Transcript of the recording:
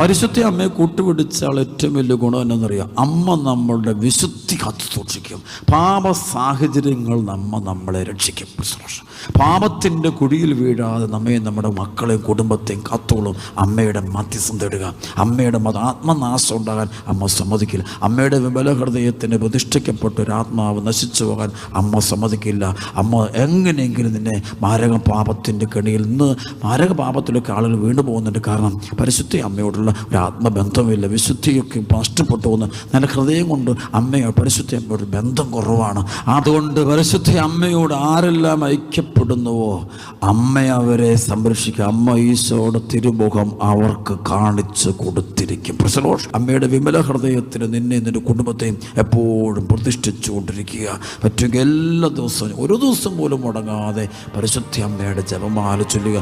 പരിശുദ്ധ അമ്മയെ കൂട്ടുപിടിച്ചാൽ ഏറ്റവും വലിയ ഗുണം എന്നറിയാം, അമ്മ നമ്മളുടെ വിശുദ്ധി കാത്തു സൂക്ഷിക്കും. പാപ സാഹചര്യങ്ങൾ നമ്മളെ രക്ഷിക്കും. പാപത്തിൻ്റെ കുഴിയിൽ വീഴാതെ നമ്മയും നമ്മുടെ മക്കളെയും കുടുംബത്തെയും കാത്തോളും അമ്മയുടെ മധ്യസ്ഥം തേടുക. അമ്മയുടെ ആത്മനാശം ഉണ്ടാകാൻ അമ്മ സമ്മതിക്കില്ല. അമ്മയുടെ വിമല ഹൃദയത്തിന് പ്രതിഷ്ഠിക്കപ്പെട്ട ഒരു ആത്മാവ് നശിച്ചു പോകാൻ അമ്മ സമ്മതിക്കില്ല. അമ്മ എങ്ങനെയെങ്കിലും നിന്നെ മാരക പാപത്തിൻ്റെ കെണിയിൽ നിന്ന് മാരക പാപത്തിലൊക്കെ ആളുകൾ വീണു പോകുന്നുണ്ട്. കാരണം പരിശുദ്ധ അമ്മയോടുള്ള ഒരു ആത്മബന്ധമില്ല. വിശുദ്ധിയൊക്കെ നഷ്ടപ്പെട്ടു പോകുന്നു. നല്ല ഹൃദയം കൊണ്ട് അമ്മയോട് പരിശുദ്ധ അമ്മയോട് ബന്ധം കുറവാണ്. അതുകൊണ്ട് പരിശുദ്ധ അമ്മയോട് ആരെല്ലാം ഐക്യപ്പെടുന്നുവോ അമ്മ അവരെ സംരക്ഷിക്കുക. അമ്മ ഈശോയുടെ തിരുമുഖം അവർക്ക് കാണിച്ചു കൊടുത്തിരിക്കും. അമ്മയുടെ വിമല ഹൃദയത്തിന് നിന്നെ നിന്റെ കുടുംബത്തെയും എപ്പോഴും പ്രതിഷ്ഠിച്ചുകൊണ്ടിരിക്കുക. പറ്റുമെങ്കിൽ എല്ലാ ദിവസവും ഒരു ദിവസം പോലും മുടങ്ങാതെ പരിശുദ്ധ അമ്മയുടെ ജപമാല ചൊല്ലുക.